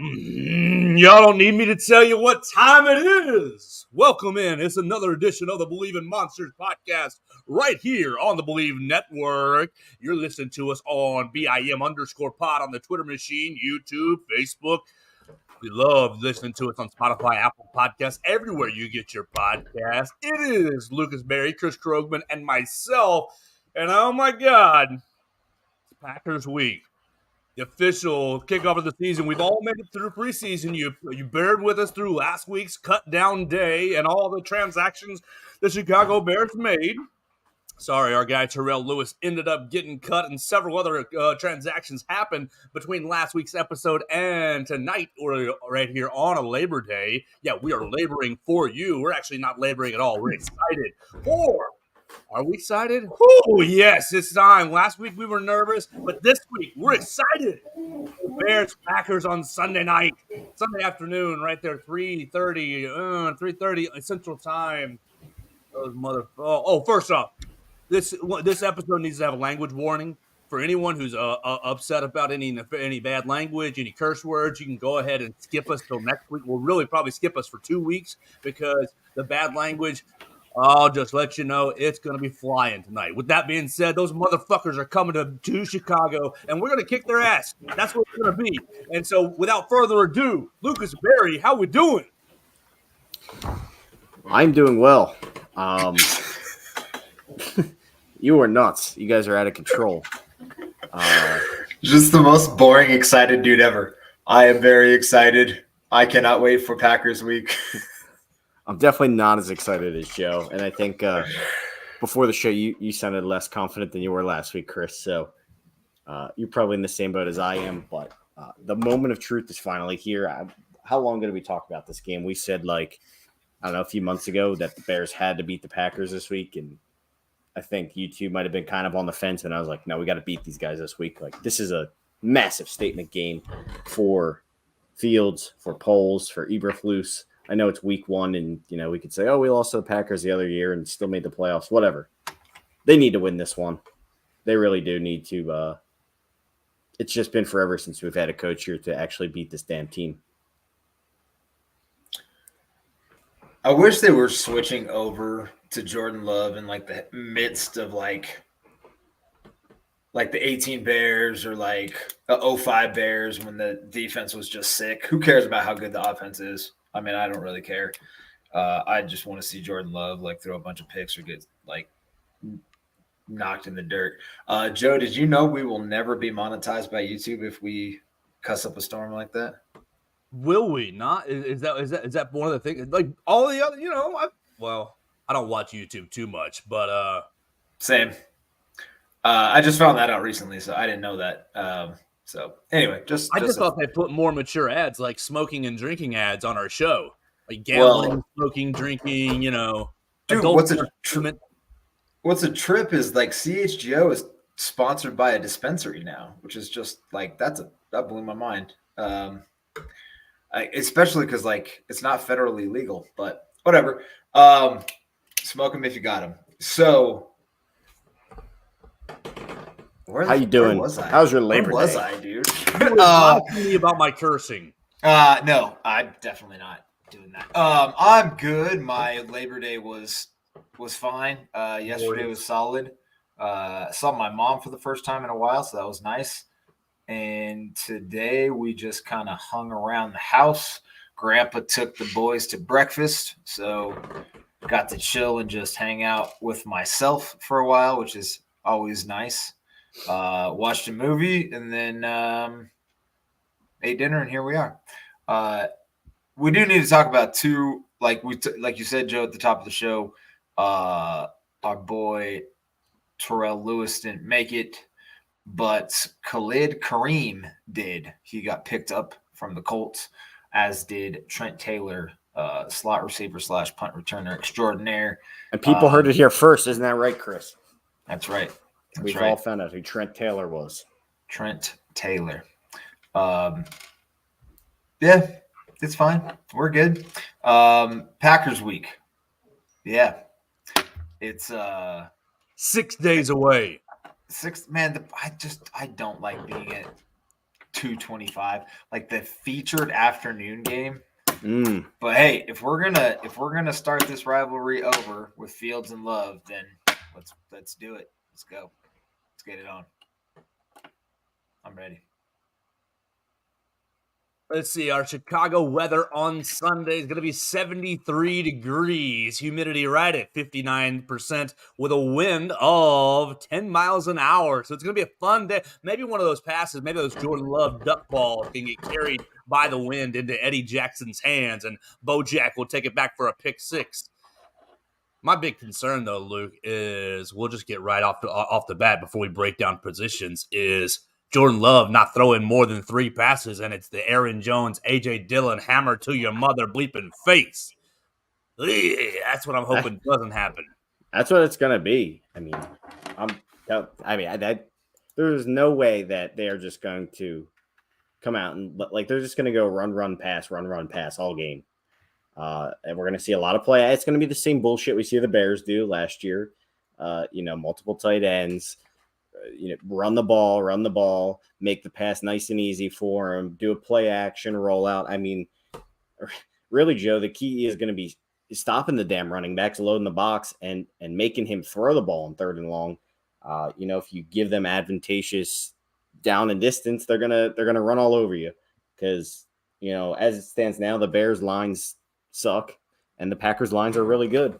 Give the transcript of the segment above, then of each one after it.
Y'all don't need me to tell you what time it is. Welcome in. It's another edition of the Believe in Monsters podcast right here on the Believe Network. You're listening to us on BIM_pod on the Twitter machine, YouTube, Facebook. We love listening to us on Spotify, Apple Podcasts, everywhere you get your podcast. It is Lucas Berry, Chris Krogman, and myself. And oh my God, it's Packers week. The official kickoff of the season. We've all made it through preseason. You bared with us through last week's cut down day and all the transactions the Chicago Bears made. Sorry, our guy Terrell Lewis ended up getting cut, and several other transactions happened between last week's episode and tonight. We're right here on a Labor Day. Yeah, we are laboring for you. We're actually not laboring at all. We're excited for. Are we excited? Oh, yes, it's time. Last week we were nervous, but this week we're excited. Bears Packers on Sunday afternoon, right there, 3:30 Central Time. First off, this episode needs to have a language warning for anyone who's upset about any bad language, any curse words. You can go ahead and skip us till next week. We'll really probably skip us for 2 weeks because the bad language. I'll just let you know it's going to be flying tonight. With that being said, those motherfuckers are coming to Chicago, and we're going to kick their ass. That's what it's going to be. And so, without further ado, Lucas Berry, how we doing? I'm doing well. You are nuts. You guys are out of control. Just the most boring, excited dude ever. I am very excited. I cannot wait for Packers week. I'm definitely not as excited as Joe, and I think before the show you sounded less confident than you were last week, Chris. So you're probably in the same boat as I am. But the moment of truth is finally here. How long did we talk about this game? We said a few months ago that the Bears had to beat the Packers this week, and I think you two might have been kind of on the fence. And I was like, no, we got to beat these guys this week. Like, this is a massive statement game for Fields, for Poles, for Eberflus. I know it's week one, and, we could say, oh, we lost to the Packers the other year and still made the playoffs. Whatever. They need to win this one. They really do need to. It's just been forever since we've had a coach here to actually beat this damn team. I wish they were switching over to Jordan Love in, the midst of, the 18 Bears or, the 05 Bears when the defense was just sick. Who cares about how good the offense is? I mean, I don't really care. I just want to see Jordan Love throw a bunch of picks or get knocked in the dirt. Joe, did you know we will never be monetized by YouTube if we cuss up a storm like that? Will we not? Is that one of the things? All the other, I don't watch YouTube too much, but same. I just found that out recently, so I didn't know that. So anyway, I just thought they put more mature ads like smoking and drinking ads on our show, like gambling, smoking, drinking. Dude, what's a trip is CHGO is sponsored by a dispensary now, which is just that blew my mind. Especially because it's not federally legal, but whatever. Smoke them if you got them. So. How you doing? How's your Labor Day? Where was I, dude? You were asking me about my cursing. No, I'm definitely not doing that. I'm good. My Labor Day was fine. Yesterday was solid. Saw my mom for the first time in a while, so that was nice. And today we just kind of hung around the house. Grandpa took the boys to breakfast, so got to chill and just hang out with myself for a while, which is always nice. Watched a movie and then ate dinner, and here we are. We do need to talk about two, like you said, Joe, at the top of the show. Our boy Terrell Lewis didn't make it, but Khalid Kareem did. He got picked up from the Colts, as did Trent Taylor, slot receiver / punt returner extraordinaire. And people heard it here first, isn't that right, Chris? That's right. We've all found out who Trent Taylor was. Trent Taylor. Yeah, it's fine. We're good. Packers week. Yeah. It's 6 days away. Man, I don't like being at 225, like the featured afternoon game. Mm. But hey, if we're gonna start this rivalry over with Fields and Love, then let's do it. Let's go. Let's get it on. I'm ready. Let's see. Our Chicago weather on Sunday is going to be 73 degrees. Humidity right at 59% with a wind of 10 miles an hour. So it's going to be a fun day. Maybe one of those passes, maybe those Jordan Love duck balls can get carried by the wind into Eddie Jackson's hands, and Bojack will take it back for a pick six. My big concern, though, Luke, is we'll just get right off the bat before we break down positions, is Jordan Love not throwing more than 3 passes, and it's the Aaron Jones, A.J. Dillon hammer to your mother bleeping face. That's what I'm hoping doesn't happen. That's what it's gonna be. I mean, there's no way that they are just going to come out and like they're just gonna go run pass all game. And we're gonna see a lot of play. It's gonna be the same bullshit we see the Bears do last year. Multiple tight ends. Run the ball, make the pass nice and easy for him, do a play action rollout. I mean, really, Joe, the key is going to be stopping the damn running backs, loading the box, and making him throw the ball in 3rd and long. If you give them advantageous down and distance, they're gonna run all over you because as it stands now, the Bears lines suck and the Packers lines are really good,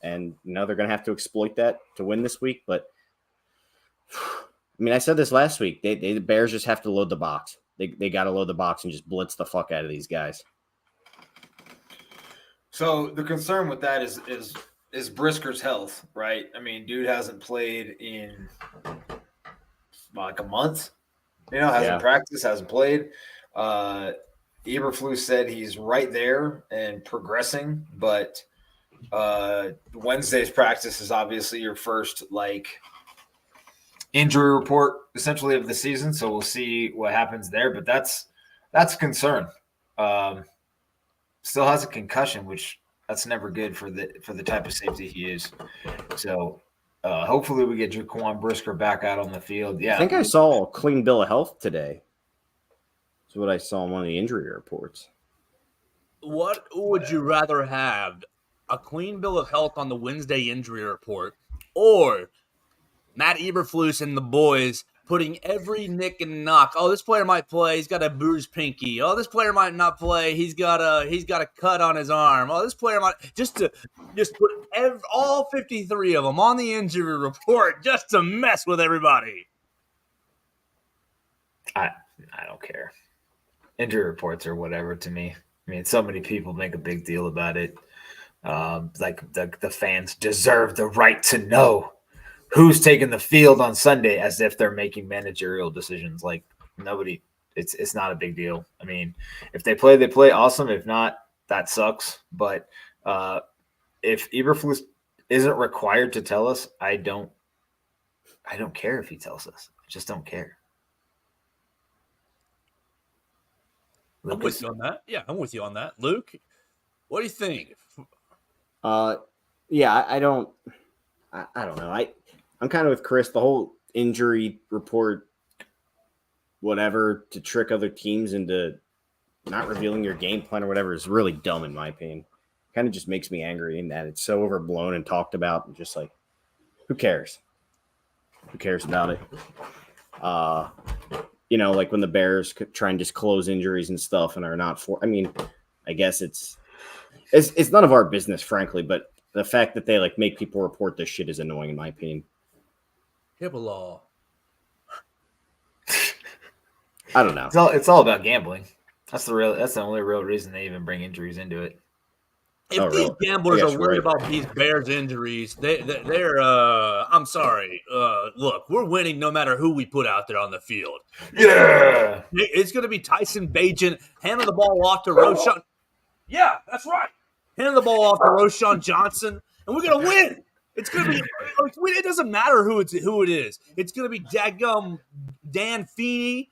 and they're gonna have to exploit that to win this week, but. I mean, I said this last week. The Bears just have to load the box. They got to load the box and just blitz the fuck out of these guys. So the concern with that is Brisker's health, right? I mean, dude hasn't played in like a month. Hasn't practiced, hasn't played. Eberflus said he's right there and progressing, but Wednesday's practice is obviously your first injury report essentially of the season, so we'll see what happens there. But that's a concern. Still has a concussion, which that's never good for the type of safety he is. So hopefully we get Jaquan Brisker back out on the field. Yeah, I think I saw a clean bill of health today. That's what I saw in one of the injury reports. What would you rather have? A clean bill of health on the Wednesday injury report, or Matt Eberflus and the boys putting every nick and knock? Oh, this player might play. He's got a bruised pinky. Oh, this player might not play. He's got a cut on his arm. Oh, this player might just put all 53 of them on the injury report just to mess with everybody. I don't care. Injury reports or whatever to me. I mean, so many people make a big deal about it. The fans deserve the right to know who's taking the field on Sunday, as if they're making managerial decisions. Like nobody, it's not a big deal. I mean, if they play, they play. Awesome. If not, that sucks. But if Eberflus isn't required to tell us, I don't care if he tells us. I just don't care. I'm with you on that. Yeah, I'm with you on that. Luke, what do you think? Yeah, I don't know. I'm kind of with Chris. The whole injury report, whatever, to trick other teams into not revealing your game plan or whatever is really dumb in my opinion. Kind of just makes me angry in that it's so overblown and talked about and just like, who cares? Who cares about it? Like when the Bears try and just close injuries and stuff and are not for. I mean, I guess it's none of our business, frankly. But the fact that they make people report this shit is annoying, in my opinion. HIPAA law. I don't know. It's all about gambling. That's the only real reason they even bring injuries into it. If these gamblers are worried about these Bears injuries, they're I'm sorry. Look, we're winning no matter who we put out there on the field. Yeah. It's going to be Tyson Bagent handing the ball off to Roschon. Yeah, that's right. Handing the ball off to Roschon Johnson, and we're going to win. It's going to be – it doesn't matter who it is. It's going to be dadgum Dan Feeney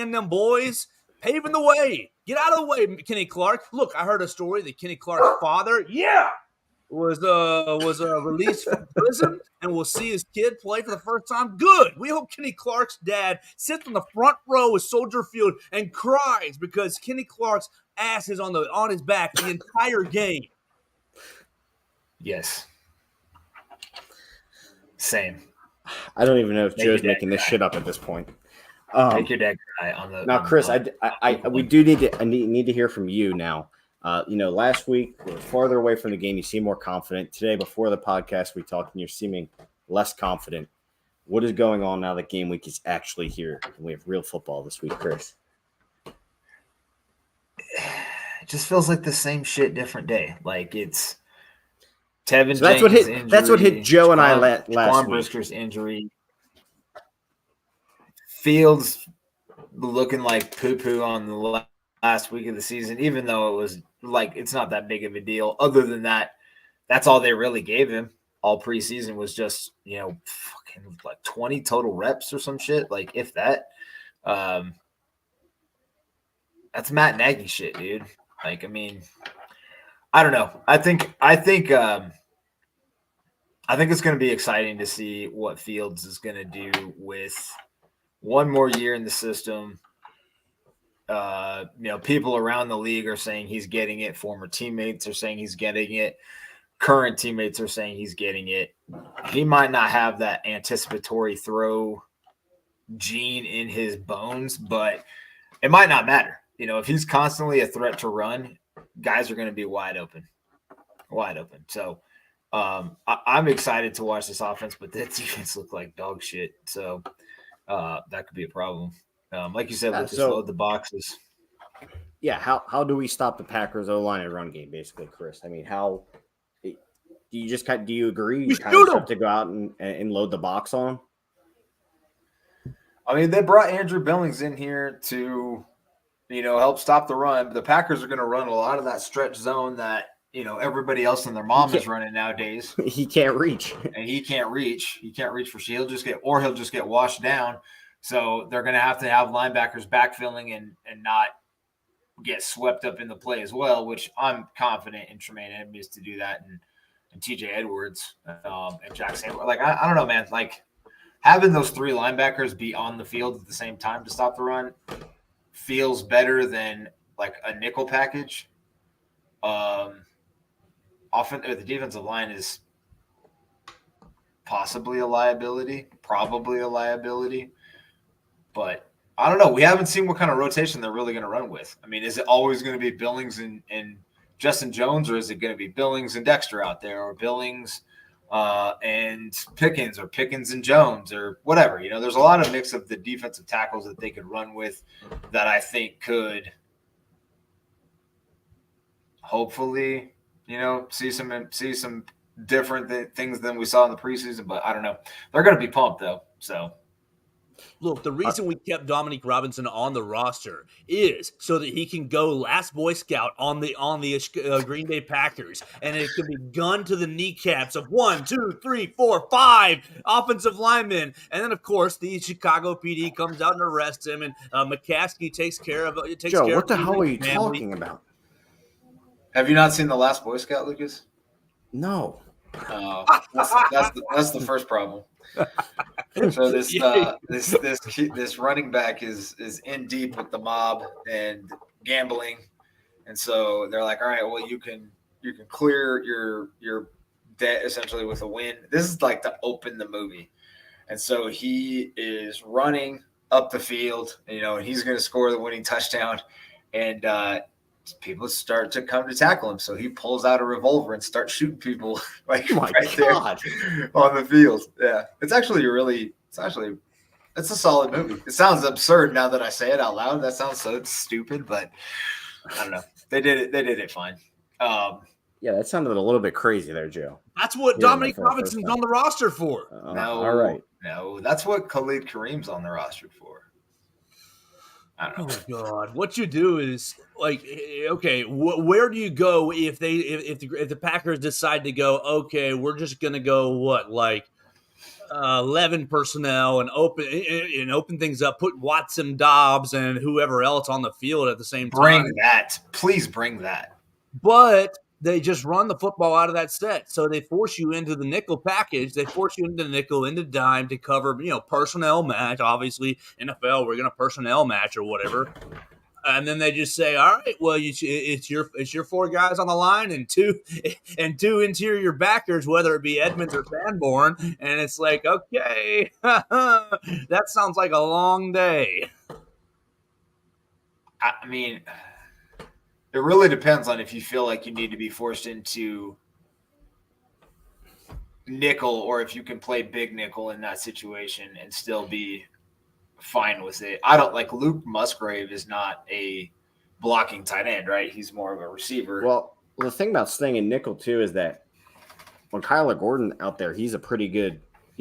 and them boys paving the way. Get out of the way, Kenny Clark. Look, I heard a story that Kenny Clark's father, was released from prison and will see his kid play for the first time. Good. We hope Kenny Clark's dad sits on the front row of Soldier Field and cries because Kenny Clark's ass is on his back the entire game. Yes. Same. I don't even know if Joe's making this shit up at this point. Make your dad cry on the. Now, Chris, we do need to hear from you now. Last week we were farther away from the game. You seem more confident. Today, before the podcast, we talked, and you're seeming less confident. What is going on now that game week is actually here, and we have real football this week, Chris? It just feels like the same shit, different day. Like it's Tevin. So that's what hit Joe and I last week. Brisker's injury. Fields looking like poo-poo on the last week of the season, even though it was like it's not that big of a deal. Other than that, that's all they really gave him all preseason was just, fucking like 20 total reps or some shit. Like if that. That's Matt Nagy shit, dude. Like, I mean, I don't know. I think it's going to be exciting to see what Fields is going to do with one more year in the system. People around the league are saying he's getting it. Former teammates are saying he's getting it. Current teammates are saying he's getting it. He might not have that anticipatory throw gene in his bones, but it might not matter. If he's constantly a threat to run, guys are going to be wide open. So I'm excited to watch this offense, but that defense look like dog shit. So that could be a problem. Like you said, let's just load the boxes. Yeah, how do we stop the Packers O-line and run game, basically, Chris? I mean, how do you agree? You kind of have to go out and load the box on them? I mean, they brought Andrew Billings in here to help stop the run. But the Packers are going to run a lot of that stretch zone that everybody else and their mom is running nowadays. He can't reach, and he can't reach. He can't reach for shield. He'll just get washed down. So they're going to have linebackers backfilling and not get swept up in the play as well, which I'm confident in Tremaine Edmunds to do that, and TJ Edwards and Jack Sandler. Like I don't know, man. Like having those three linebackers be on the field at the same time to stop the run feels better than like a nickel package. Often the defensive line is probably a liability, but I don't know. We haven't seen what kind of rotation they're really going to run with. I mean, is it always going to be Billings and Justin Jones, or is it going to be Billings and Dexter out there, or Billings and Pickens, or Pickens and Jones, or whatever? There's a lot of mix of the defensive tackles that they could run with that I think could hopefully, see some different things than we saw in the preseason. But I don't know. They're going to be pumped though. So. Look, the reason we kept Dominique Robinson on the roster is so that he can go last Boy Scout on the Green Bay Packers, and it can be gunned to the kneecaps of 1, 2, 3, 4, 5 offensive linemen, and then of course the Chicago PD comes out and arrests him, and McCaskey takes care of it. Joe, what the hell are you talking about? Have you not seen The Last Boy Scout, Lucas? No. That's the first problem. So this running back is in deep with the mob and gambling, and so they're like, all right, well you can clear your debt essentially with a win. This is like to open the movie, and so he is running up the field, and he's going to score the winning touchdown, and people start to come to tackle him. So he pulls out a revolver and starts shooting people like there on the field. Yeah. It's a solid movie. It sounds absurd now that I say it out loud. That sounds so stupid, but I don't know. They did it fine. Yeah, that sounded a little bit crazy there, Joe. That's what Dominique Robinson's on the roster for. No, all right. No, that's what Khalid Kareem's on the roster for. I don't know. Oh God! What you do is like, okay, where do you go if the Packers decide to go? Okay, we're just gonna go 11 personnel and open things up. Put Watson, Dobbs, and whoever else on the field at the same time. Please bring that. But they just run the football out of that set. So they force you into the nickel package. They force you into nickel, into dime to cover, personnel match. Obviously, NFL, we're going to personnel match or whatever. And then they just say, all right, well, it's your four guys on the line and two interior backers, whether it be Edmonds or Sanborn. And it's like, okay, that sounds like a long day. I mean, it really depends on if you feel like you need to be forced into nickel or if you can play big nickel in that situation and still be fine with it. I don't like Luke Musgrave is not a blocking tight end, right? He's more of a receiver. Well, the thing about staying in nickel too is that when Kyler Gordon out there, he's a pretty good,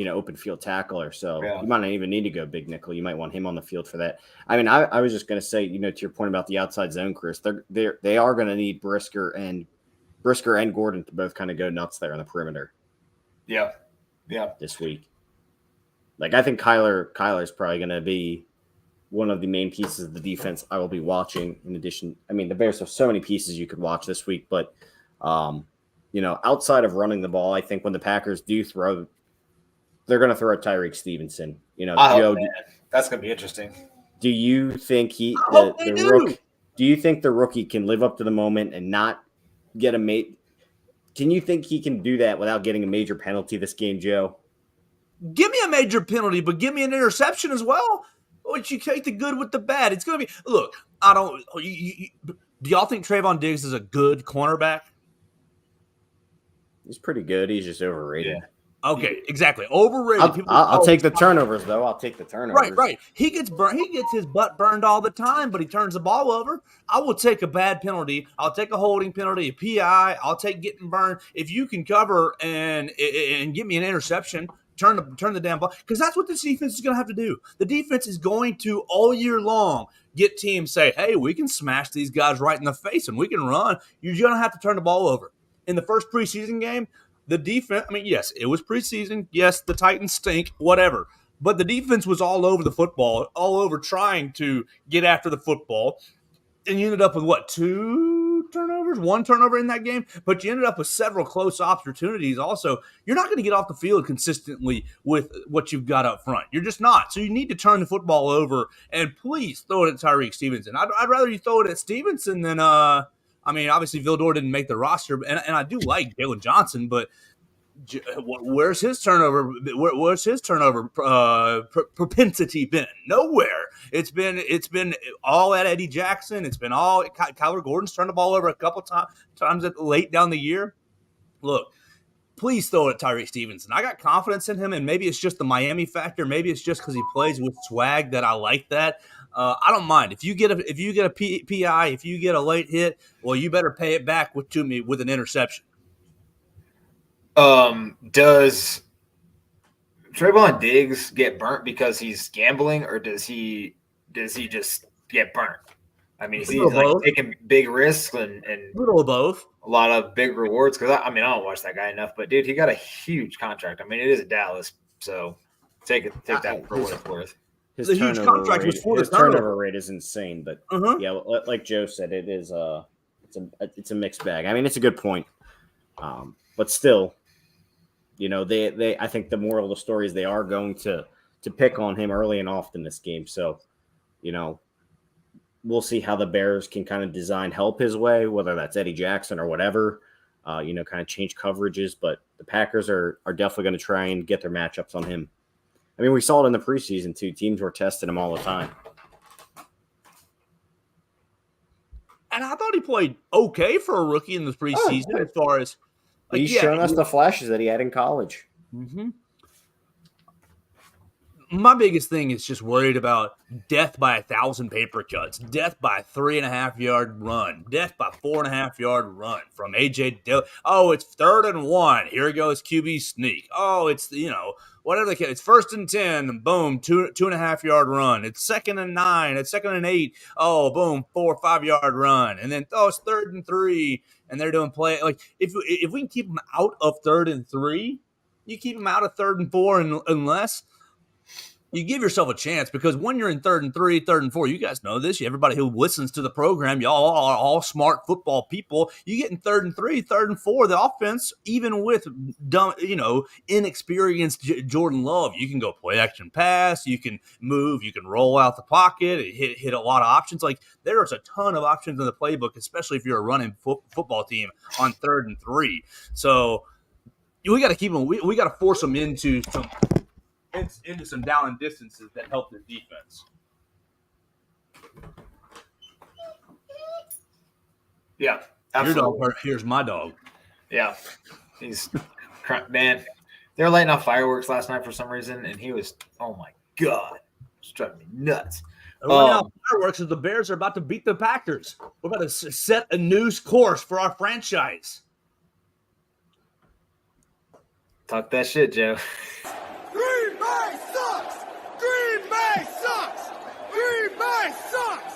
open field tackler. So you might not even need to go big nickel. You might want him on the field for that. I mean, I was just going to say, to your point about the outside zone, Chris, they are going to need Brisker and Gordon to both kind of go nuts there on the perimeter. Yeah. This week. Like, I think Kyler's probably going to be one of the main pieces of the defense I will be watching. In addition, I mean, the Bears have so many pieces you could watch this week, but outside of running the ball, I think when the Packers do throw, they're going to throw at Tyreek Stevenson. Joe, that's going to be interesting. Do you think do you think the rookie can live up to the moment and not get Can you think he can do that without getting a major penalty this game, Joe? Give me a major penalty, but give me an interception as well. But you take the good with the bad. It's going to be – look, I don't – do y'all think Trayvon Diggs is a good cornerback? He's pretty good. He's just overrated. Yeah. Okay, exactly. Overrated. I'll take the turnovers, though. I'll take the turnovers. Right. He gets burned. He gets his butt burned all the time, but he turns the ball over. I will take a bad penalty. I'll take a holding penalty, a PI. I'll take getting burned. If you can cover and give me an interception, turn the damn ball, because that's what this defense is going to have to do. The defense is going to all year long get teams say, hey, we can smash these guys right in the face and we can run. You're going to have to turn the ball over. In the first preseason game, the defense, I mean, yes, it was preseason. Yes, the Titans stink, whatever. But the defense was all over the football, all over trying to get after the football. And you ended up with, what, 2 turnovers? 1 turnover in that game? But you ended up with several close opportunities also. You're not going to get off the field consistently with what you've got up front. You're just not. So you need to turn the football over, and please throw it at Tyreek Stevenson. I'd rather you throw it at Stevenson than obviously Vildor didn't make the roster, and I do like Jalen Johnson, but where's his turnover? Where's his turnover propensity been? Nowhere. It's been all at Eddie Jackson. It's been all Kyler Gordon's turned the ball over a couple times late down the year. Look, please throw it at Tyreek Stevenson. I got confidence in him, and maybe it's just the Miami factor. Maybe it's just because he plays with swag that I like that. I don't mind if you get a PI, if you get a late hit. Well, you better pay it back with an interception. Does Trayvon Diggs get burnt because he's gambling, or does he just get burnt? I mean, he's like taking big risks and a little of both. A lot of big rewards, because I don't watch that guy enough. But dude, he got a huge contract. I mean, it is Dallas, so take that for what it's worth. His huge contract was for the turnover rate is insane, but yeah, like Joe said, it is it's a mixed bag. I mean, it's a good point, but still, they I think the moral of the story is they are going to pick on him early and often this game. So, we'll see how the Bears can kind of design help his way, whether that's Eddie Jackson or whatever, kind of change coverages. But the Packers are definitely going to try and get their matchups on him. I mean, we saw it in the preseason, too. Teams were testing him all the time. And I thought he played okay for a rookie in the preseason as far as – he's shown us the flashes that he had in college. Mm-hmm. My biggest thing is just worried about death by 1,000 paper cuts, death by a 3.5-yard run, death by 4.5-yard run from A.J. Dillon. Oh, it's 3rd and 1. Here goes QB sneak. Oh, it's, whatever the case. It's 1st and 10, and boom, 2.5-yard run. It's 2nd and 9. It's 2nd and 8. Oh, boom, 4 or 5-yard run. And then, it's 3rd and 3, and they're doing play. Like, if we can keep them out of 3rd and 3, you keep them out of 3rd and 4 and less. you give yourself a chance because when you're in 3rd and 3, 3rd and 4, you guys know this. Everybody who listens to the program, y'all are all smart football people. You get in 3rd and 3, 3rd and 4, the offense, even with dumb, inexperienced Jordan Love, you can go play action pass, you can move, you can roll out the pocket, hit a lot of options. Like there's a ton of options in the playbook, especially if you're a running football team on 3rd and 3. So we got to keep them. We got to force them into some down and distances that help the defense. Yeah, absolutely. Your dog, here's my dog. Yeah, he's man. They were lighting off fireworks last night for some reason, and he was, oh my god, it's driving me nuts. Fireworks is the Bears are about to beat the Packers. We're about to set a new course for our franchise. Talk that shit, Joe. Green Bay sucks! Green Bay sucks! Green Bay sucks!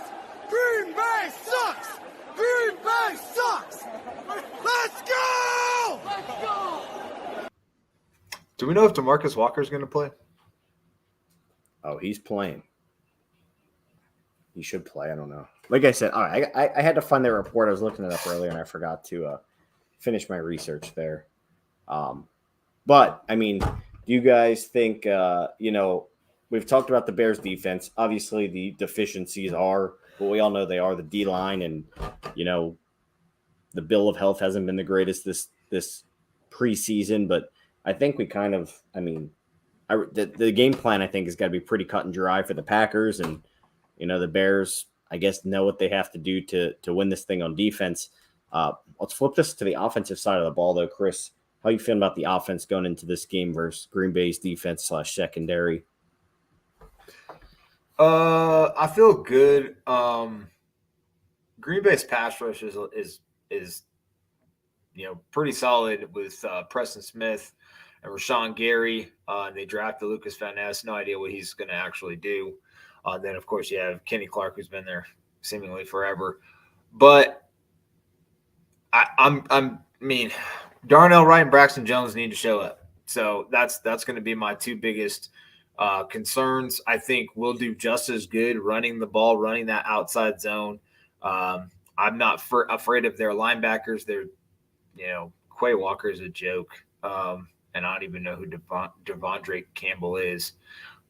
Green Bay sucks! Green Bay sucks! Let's go! Let's go! Do we know if DeMarcus Walker's going to play? Oh, he's playing. He should play. I don't know. Like I said, all right, I had to find that report. I was looking it up earlier, and I forgot to finish my research there. But, I mean, do you guys think, we've talked about the Bears defense. Obviously, the deficiencies are, but we all know they are the D-line. And, the bill of health hasn't been the greatest this preseason. But I think we kind of, the game plan, I think, has got to be pretty cut and dry for the Packers. And, the Bears, I guess, know what they have to do to win this thing on defense. Let's flip this to the offensive side of the ball, though, Chris. How you feeling about the offense going into this game versus Green Bay's defense / secondary? I feel good. Green Bay's pass rush is pretty solid with Preston Smith and Rashawn Gary. They drafted Lucas Van Ness. No idea what he's going to actually do. Then, of course, you have Kenny Clark, who's been there seemingly forever. But Darnell Wright and Braxton Jones need to show up. So that's going to be my two biggest concerns. I think we'll do just as good running the ball, running that outside zone. I'm not afraid of their linebackers. They're, Quay Walker's a joke. And I don't even know who Devondre Campbell is.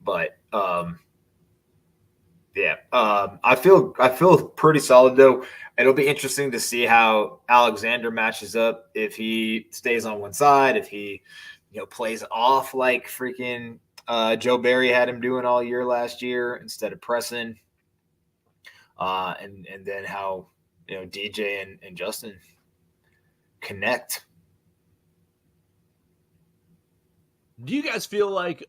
But, I feel pretty solid, though. It'll be interesting to see how Alexander matches up, if he stays on one side, if he, plays off like freaking Joe Barry had him doing all year last year instead of pressing, and then how DJ and Justin connect. Do you guys feel like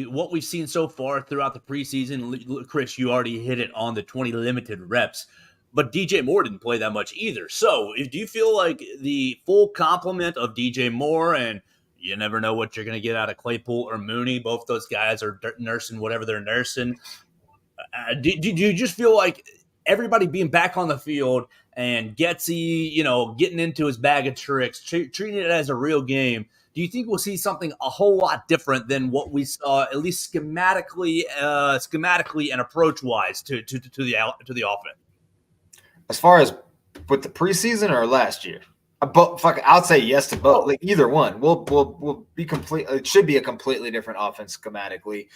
what we've seen so far throughout the preseason, Chris, you already hit it on the 20 limited reps, but DJ Moore didn't play that much either. So do you feel like the full complement of DJ Moore, and you never know what you're going to get out of Claypool or Mooney, both those guys are nursing whatever they're nursing. Do you just feel like everybody being back on the field and Getsy, getting into his bag of tricks, treating it as a real game, do you think we'll see something a whole lot different than what we saw, at least schematically and approach-wise to the offense? As far as with the preseason or last year, I'll say yes to both. Like either one, we'll be complete. It should be a completely different offense schematically,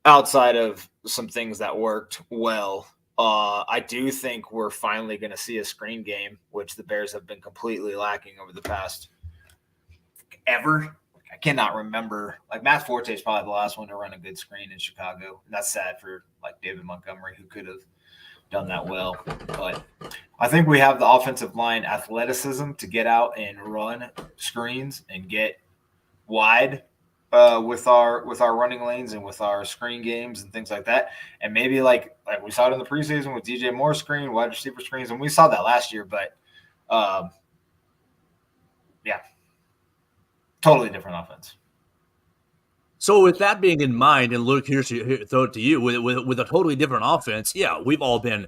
outside of some things that worked well. I do think we're finally going to see a screen game, which the Bears have been completely lacking over the past ever. I cannot remember. Like Matt Forte is probably the last one to run a good screen in Chicago, and that's sad for like David Montgomery, who could have done that well. But I think we have the offensive line athleticism to get out and run screens and get wide with our running lanes and with our screen games and things like that. And maybe like we saw it in the preseason with DJ Moore screen, wide receiver screens, and we saw that last year. But totally different offense. So with that being in mind, and Luke, throw it to you, with a totally different offense, yeah, we've all been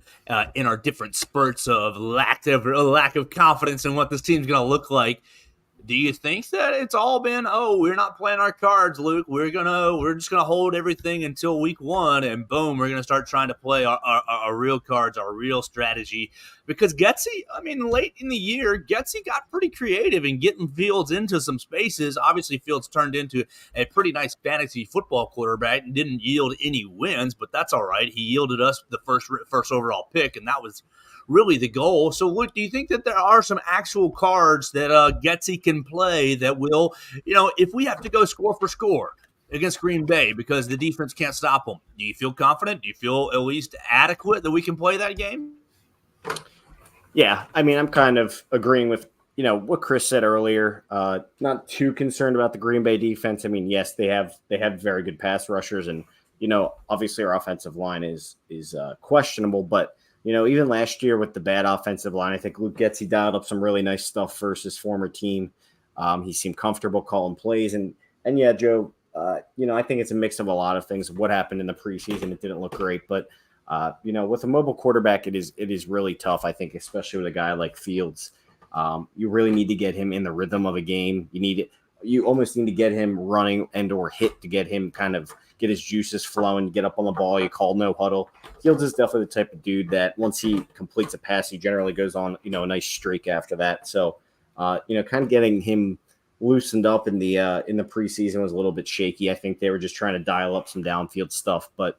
in our different spurts of lack of confidence in what this team's going to look like. Do you think that it's all been, oh, we're not playing our cards, Luke. We're just gonna hold everything until week 1, and boom, we're gonna start trying to play our real cards, our real strategy. Because Getsy, I mean, late in the year, Getsy got pretty creative in getting Fields into some spaces. Obviously, Fields turned into a pretty nice fantasy football quarterback and didn't yield any wins, but that's all right. He yielded us the first overall pick, and that was really the goal. So, Luke, do you think that there are some actual cards that Getsy can play that will, if we have to go score for score against Green Bay because the defense can't stop them, do you feel confident? Do you feel at least adequate that we can play that game? Yeah, I mean, I'm kind of agreeing with what Chris said earlier. Not too concerned about the Green Bay defense. I mean, yes, they have very good pass rushers, and obviously our offensive line is questionable, but even last year with the bad offensive line, I think Luke Getsy dialed up some really nice stuff versus his former team. He seemed comfortable calling plays. And yeah, Joe, I think it's a mix of a lot of things. What happened in the preseason, it didn't look great. But, with a mobile quarterback, it is really tough, I think, especially with a guy like Fields. You really need to get him in the rhythm of a game. You almost need to get him running and or hit to get him kind of get his juices flowing, get up on the ball. You call no huddle. Fields is definitely the type of dude that once he completes a pass, he generally goes on, a nice streak after that. So, kind of getting him loosened up in the preseason was a little bit shaky. I think they were just trying to dial up some downfield stuff, but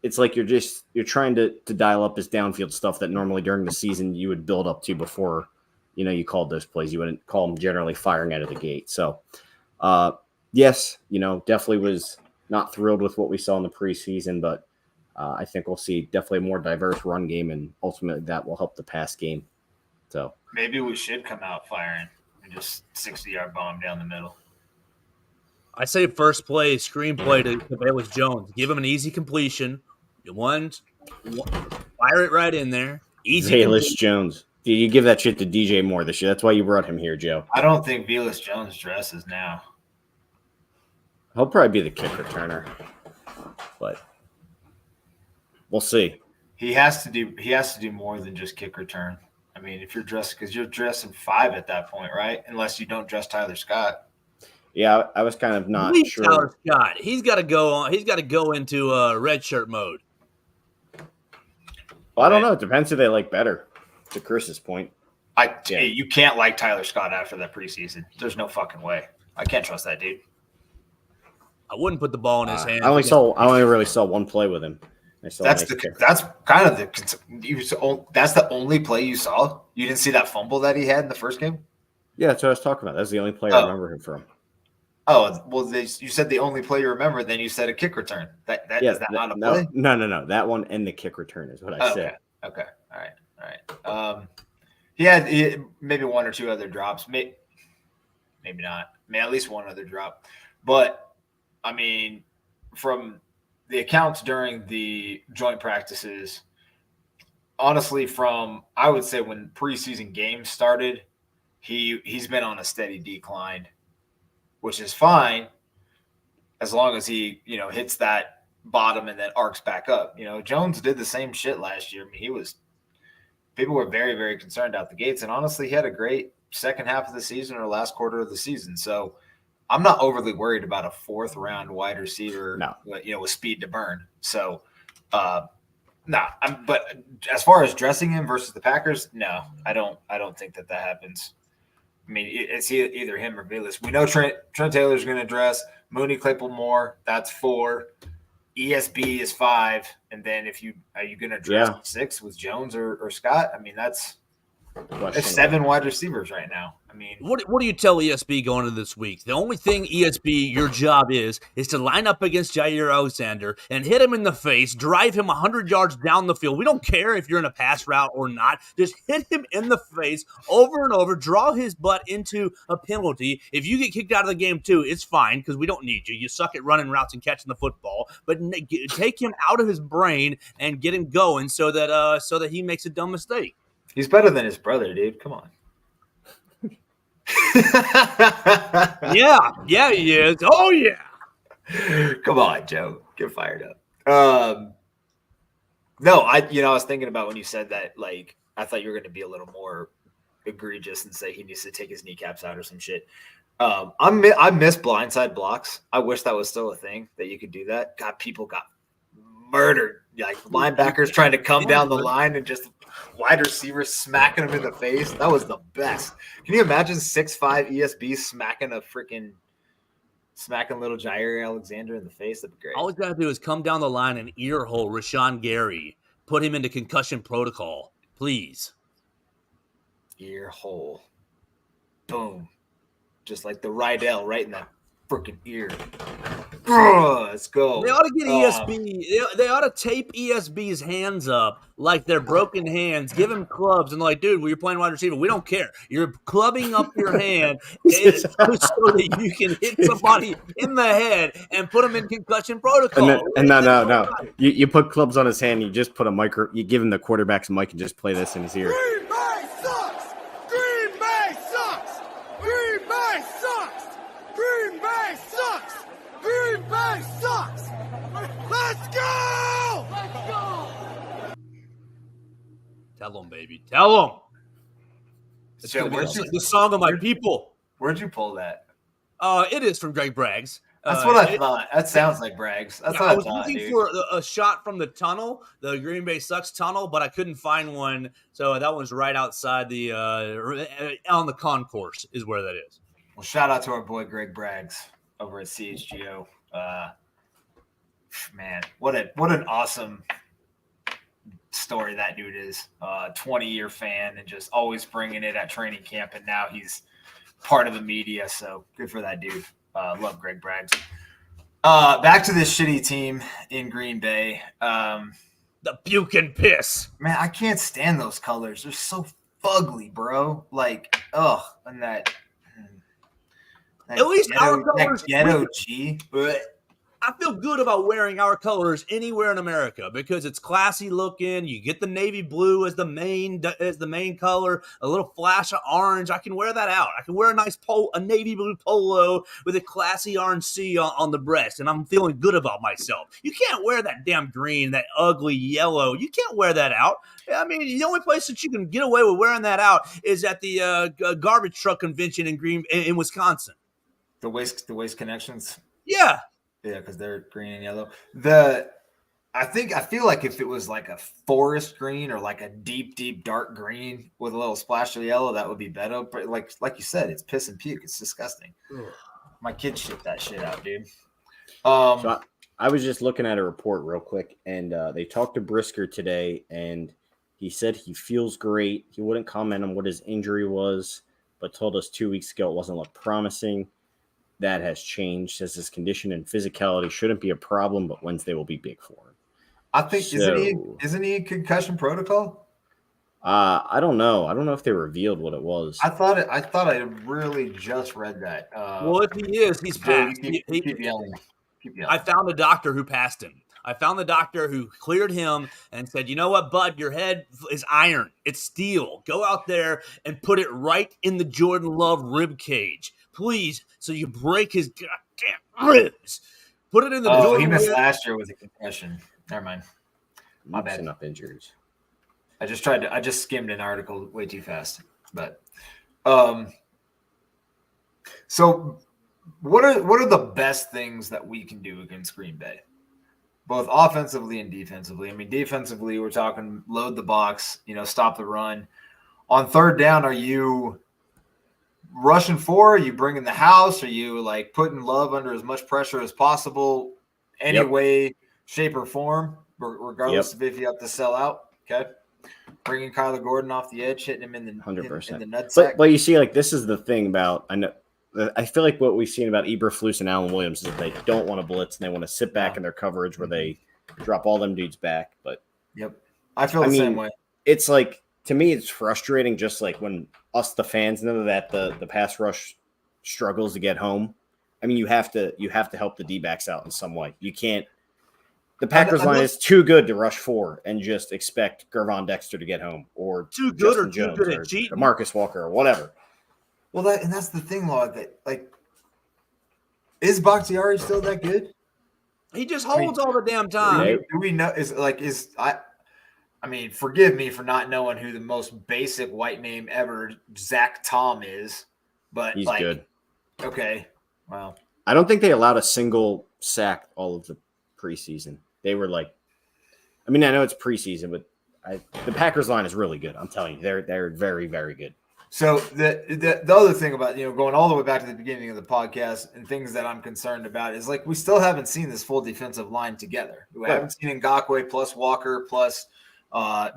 it's like you're trying to dial up his downfield stuff that normally during the season you would build up to before, you called those plays. You wouldn't call them generally firing out of the gate. So, yes, definitely was not thrilled with what we saw in the preseason, but I think we'll see definitely a more diverse run game, and ultimately that will help the pass game. So maybe we should come out firing and just 60-yard bomb down the middle. I say first play, screenplay to Bayless Jones. Give him an easy completion. Fire it right in there. Easy. Bayless Jones. You give that shit to DJ Moore this year. That's why you brought him here, Joe. I don't think Bayless Jones dresses now. He'll probably be the kick returner, but we'll see. He has to do more than just kick return. I mean, if you're dressed, because you're dressing 5 at that point, right? Unless you don't dress Tyler Scott. Yeah, I was kind of not sure. Tyler Scott, he's got to go on. He's got to go into red shirt mode. Well, I don't know. It depends who they like better. To Chris's point, you can't like Tyler Scott after that preseason. There's no fucking way. I can't trust that dude. I wouldn't put the ball in his hand. I only really saw one play with him. That's kind of that's the only play you saw. You didn't see that fumble that he had in the first game. Yeah, that's what I was talking about. That's the only play I remember him from. Oh well, you said the only play you remember. Then you said a kick return. Is that not a play? No. That one and the kick return is what I said. Okay. All right. He had maybe 1 or 2 other drops. Maybe not. At least 1 other drop. But I mean, from the accounts during the joint practices, honestly, I would say when preseason games started, he's been on a steady decline, which is fine as long as he hits that bottom and then arcs back up. Jones did the same shit last year. I mean, people were very, very concerned out the gates, and honestly, he had a great second half of the season or last quarter of the season. So I'm not overly worried about a 4th round wide receiver, with speed to burn. So, but as far as dressing him versus the Packers, no, I don't think that happens. I mean, it's either him or Bayless. We know Trent Taylor's going to dress. Mooney, Claypool, Moore, that's 4. ESB is 5, and then are you going to dress 6 with Jones or Scott? I mean, that's 7 wide receivers right now. I mean, what do you tell ESB going into this week? The only thing ESB, your job is to line up against Jair Alexander and hit him in the face, drive him 100 yards down the field. We don't care if you're in a pass route or not. Just hit him in the face over and over, draw his butt into a penalty. If you get kicked out of the game too, it's fine because we don't need you. You suck at running routes and catching the football. But take him out of his brain and get him going so that he makes a dumb mistake. He's better than his brother, dude. Come on. yeah, he is. Oh yeah. Come on, Joe. Get fired up. No, I was thinking about when you said that, like, I thought you were going to be a little more egregious and say he needs to take his kneecaps out or some shit. I miss blindside blocks. I wish that was still a thing that you could do that. God, people got murdered. Like linebackers trying to come down the line and just wide receivers smacking them in the face. That was the best. Can you imagine 6'5" ESB smacking little Jair Alexander in the face? That'd be great. All he's got to do is come down the line and earhole Rashawn Gary, put him into concussion protocol, please. Ear hole. Boom. Just like the Rydell right in that freaking ear. Let's go. They ought to get ESB. They ought to tape ESB's hands up like they're broken hands. Give him clubs and like, dude, when you're playing wide receiver, we don't care. You're clubbing up your hand so that you can hit somebody in the head and put them in concussion protocol. And no. You put clubs on his hand. You just put you give him the quarterback's mic and just play this in his ear. Green Bay sucks! Green Bay sucks! Green Bay sucks! Green Bay sucks! Green Bay sucks! Let's go! Let's go! Tell them, baby. Tell them. It's So gonna be the song of my people. Where'd you pull that? It is from Greg Braggs. That's what I thought. That sounds like Braggs. That's what I I was thought, looking dude. for a shot from the tunnel, the Green Bay Sucks tunnel, but I couldn't find one. So that one's right outside the on the concourse is where that is. Well, shout out to our boy Greg Braggs over at CHGO. Man, what an awesome story that dude is. 20-year fan and just always bringing it at training camp, and now he's part of the media. So good for that dude. Love Greg Braggs. Back to this shitty team in Green Bay. The puke and piss. Man, I can't stand those colors. They're so fugly, bro. Like, and that At least our colors. that ghetto G. I feel good about wearing our colors anywhere in America because it's classy looking. You get the navy blue as the main color, a little flash of orange. I can wear that out. I can wear a navy blue polo with a classy orange C on the breast, and I'm feeling good about myself. You can't wear that damn green, that ugly yellow. You can't wear that out. I mean, the only place that you can get away with wearing that out is at the garbage truck convention in Wisconsin. The waste connections. Yeah. Yeah, because they're green and yellow. I feel like if it was like a forest green or like a deep, deep dark green with a little splash of yellow, that would be better. But like you said, it's piss and puke. It's disgusting. Ugh. My kids shit that shit out, dude. So I was just looking at a report real quick, and they talked to Brisker today, and he said he feels great. He wouldn't comment on what his injury was, but told us 2 weeks ago it wasn't look promising. That has changed, says his condition and physicality shouldn't be a problem, but Wednesday will be big for him. I think isn't he in concussion protocol? I don't know. I don't know if they revealed what it was. I thought I really just read that. Well, if he is, he's passed. Keep yelling. I found a doctor who passed him. I found the doctor who cleared him and said, you know what, bud, your head is iron. It's steel. Go out there and put it right in the Jordan Love rib cage. Please, so you break his goddamn ribs. Put it in the Jordan. He missed last year with a concussion. Never mind. My bad. Enough injuries. I just skimmed an article way too fast. But so what are the best things that we can do against Green Bay? Both offensively and defensively. I mean, defensively, we're talking load the box, stop the run. On third down, are you rushing for? Are you bringing the house? Are you like putting Love under as much pressure as possible, any way, shape, or form, regardless of if you have to sell out? Okay, bringing Kyler Gordon off the edge, hitting him in the 100%. in the nutsack. But you see, like this is the thing about I feel like what we've seen about Eberflus and Alan Williams is that they don't want to blitz and they want to sit back in their coverage where they drop all them dudes back. But I feel the same way. It's like, to me, it's frustrating just like when us, the fans, know that the pass rush struggles to get home. I mean, you have to help the D-backs out in some way. You can't – the Packers line is too good to rush for and just expect Gervon Dexter to get home or too good Justin or too good at cheating. Marcus Walker or whatever. Well, that's the thing, Lord, that like is Bakhtiari still that good? He just holds all the damn time. Do we know I mean, forgive me for not knowing who the most basic white name ever, Zach Tom, is, but He's good. Okay, well, I don't think they allowed a single sack all of the preseason. They were like, I mean, I know it's preseason, but the Packers line is really good. I'm telling you, they're very, very good. So the other thing about, going all the way back to the beginning of the podcast and things that I'm concerned about is like we still haven't seen this full defensive line together. We haven't seen Ngakoue plus Walker plus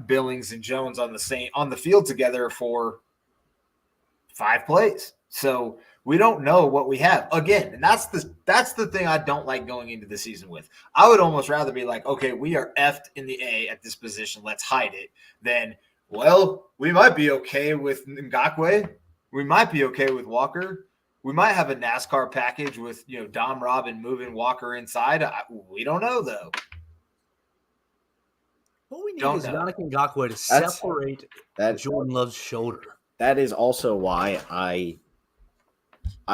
Billings and Jones on the field together for 5 plays. So we don't know what we have again, and that's the thing I don't like going into the season with. I would almost rather be like, okay, we are effed in the A at this position, let's hide it, than, well, we might be okay with Ngakoue, we might be okay with Walker, we might have a NASCAR package with Dom Robin moving Walker inside. We don't know though. What we need is Yannick Ngakoue to separate Jordan Love's shoulder. That is also why I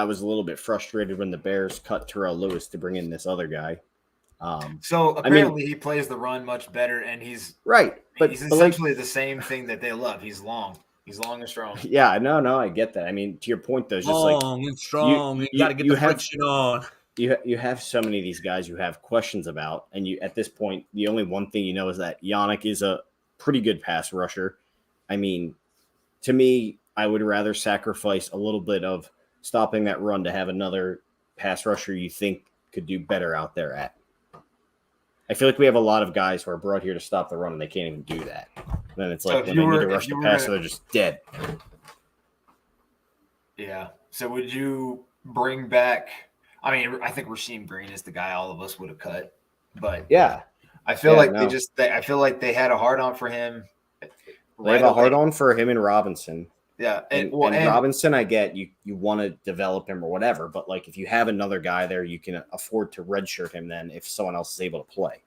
was a little bit frustrated when the Bears cut Terrell Lewis to bring in this other guy. So apparently he plays the run much better, and he's right, but he's essentially the same thing that they love. He's long and strong. Yeah, no, I get that. I mean, to your point though, it's just long and strong. You got to get the friction on. You have so many of these guys you have questions about, and you at this point, the only one thing you know is that Yannick is a pretty good pass rusher. I mean, to me, I would rather sacrifice a little bit of stopping that run to have another pass rusher you think could do better out there at. I feel like we have a lot of guys who are brought here to stop the run, and they can't even do that. And then it's like when they need to rush the pass, so they're just dead. Yeah. So would you bring back – I mean, I think Rasheem Green is the guy all of us would have cut. But yeah, I feel I feel like they had a hard-on for him. They have a hard-on for him and Robinson. Yeah, and Robinson, I get you want to develop him or whatever, but like if you have another guy there, you can afford to redshirt him then if someone else is able to play.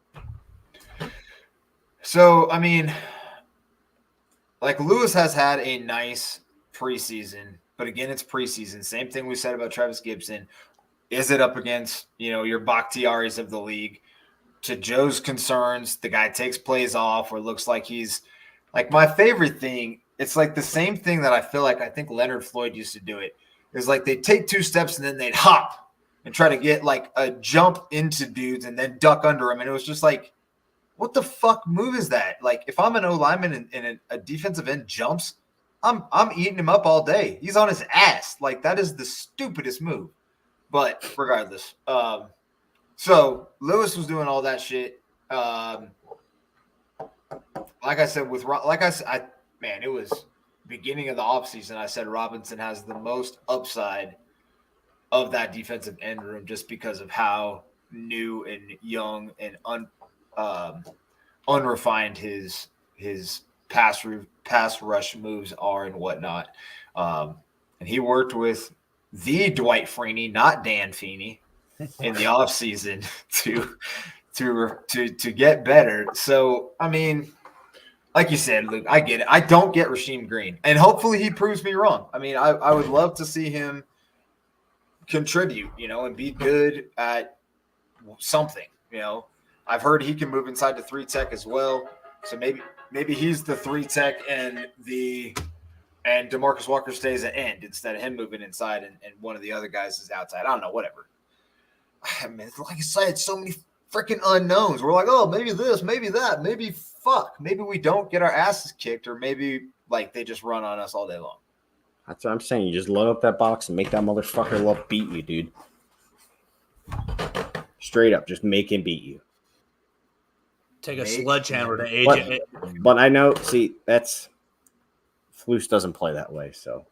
So, I mean, like Lewis has had a nice preseason, but again, it's preseason. Same thing we said about Travis Gibson. Is it up against, your Bakhtiaris of the league? To Joe's concerns, the guy takes plays off or looks like he's like my favorite thing. It's like the same thing that I think Leonard Floyd used to do it. It's like they'd take 2 steps and then they'd hop and try to get like a jump into dudes and then duck under them. And it was just like, what the fuck move is that? Like if I'm an O lineman and a defensive end jumps, I'm eating him up all day. He's on his ass. Like that is the stupidest move. But regardless, so Lewis was doing all that shit. Like I said, it was beginning of the offseason. I said Robinson has the most upside of that defensive end room just because of how new and young and unrefined his pass rush moves are and whatnot. And he worked with the Dwight Freeney, not Dan Feeney, in the offseason to get better. So, I mean, like you said, Luke, I get it. I don't get Rasheem Green, and hopefully he proves me wrong. I mean, I would love to see him contribute, and be good at something. I've heard he can move inside the 3 tech as well. So maybe he's the 3 tech and DeMarcus Walker stays at end instead of him moving inside and one of the other guys is outside. I don't know, whatever. I mean, like I said, so many freaking unknowns. We're like, oh, maybe this, maybe that, maybe maybe we don't get our asses kicked, or maybe like they just run on us all day long. That's what I'm saying. You just load up that box and make that motherfucker love beat you, dude. Straight up, just make him beat you. Take a sledgehammer to AJ. But I know, that's Flus doesn't play that way, so.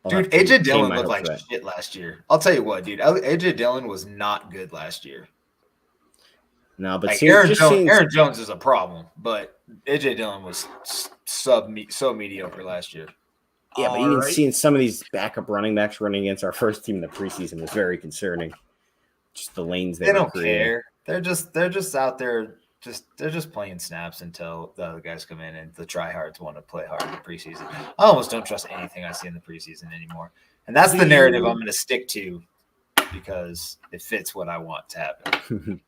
Dude, AJ Dillon looked like shit last year. I'll tell you what, dude. AJ Dillon was not good last year. No, but like Aaron Jones is a problem, but AJ Dillon was so mediocre last year. Yeah, but even seeing some of these backup running backs running against our first team in the preseason was very concerning. Just the lanes they don't care. They're just out there. They're just playing snaps until the other guys come in and the tryhards want to play hard in the preseason. I almost don't trust anything I see in the preseason anymore. And that's the narrative I'm going to stick to because it fits what I want to happen.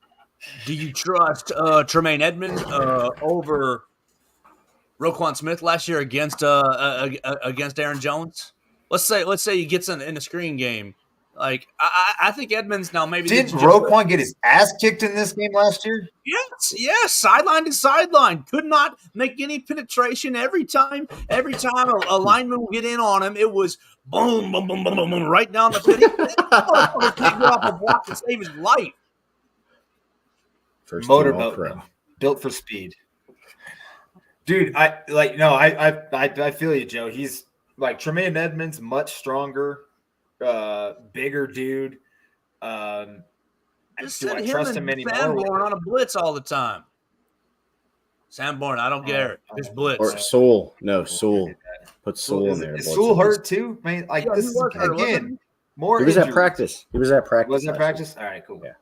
Do you trust Tremaine Edmonds over Roquan Smith last year against Aaron Jones. Let's say he gets in a screen game. Like I think Edmonds now maybe didn't Roquan get his ass kicked in this game last year? Yes, sideline to sideline, could not make any penetration. Every time a lineman would get in on him, it was boom, boom, boom, boom, boom, boom right down the pit. He can't get off a block to save his life. First motorboat, built for speed, dude. I feel you, Joe. He's like Tremaine Edmonds, much stronger, bigger dude. Just do I him trust and him anymore? Sanborn on a blitz all the time. Sanborn, I don't care. Just blitz. Or Sewell. No, Sewell. Put Sewell in there. Is Sewell hurt too? I mean, like this is again more. He was injuries. at practice. He was at practice. Was that practice? All right, cool. Yeah.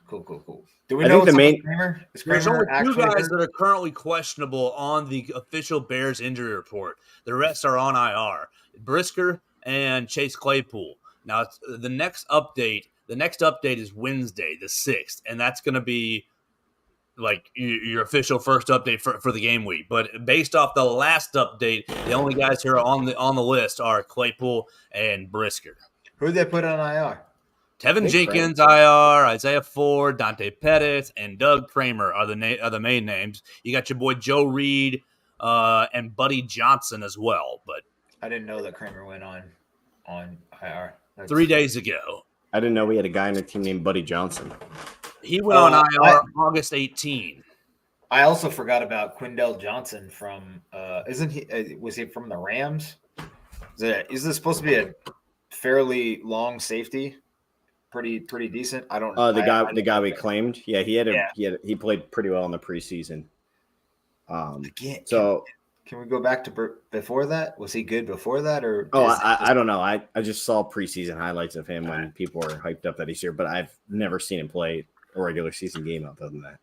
Cool. Do we know what's Kramer? There's only two guys that are currently questionable on the official Bears injury report. The rest are on IR. Brisker and Chase Claypool. Now the next update is Wednesday, the 6th, and that's going to be like your official first update for the game week. But based off the last update, the only guys here on the list are Claypool and Brisker. Who did they put on IR? Tevin Jenkins, IR, Isaiah Ford, Dante Pettis, and Doug Kramer are the main names. You got your boy Joe Reed and Buddy Johnson as well. But I didn't know that Kramer went on IR. 3 days ago. I didn't know we had a guy on the team named Buddy Johnson. He went on IR August 18. I also forgot about Quindell Johnson from isn't he? Was he from the Rams? Is this supposed to be a fairly long safety? Pretty decent. I don't. The guy we claimed. Yeah, he played pretty well in the preseason. Can we go back to before that? Was he good before that, or? I don't know. I just saw preseason highlights of him when people were hyped up that he's here, but I've never seen him play a regular season game other than that.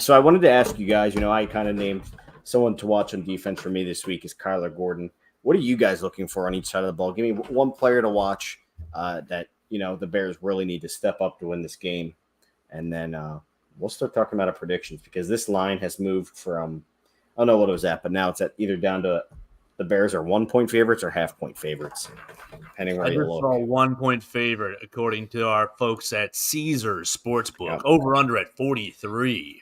So I wanted to ask you guys. I kind of named someone to watch on defense for me this week is Kyler Gordon. What are you guys looking for on each side of the ball? Give me one player to watch that the Bears really need to step up to win this game, and then we'll start talking about our predictions because this line has moved from I don't know what it was at, but now it's at either down to the Bears are 1 point favorites or half-point favorites, depending where you look. 1 point favorite according to our folks at Caesars Sportsbook. Yep. Over under at 43.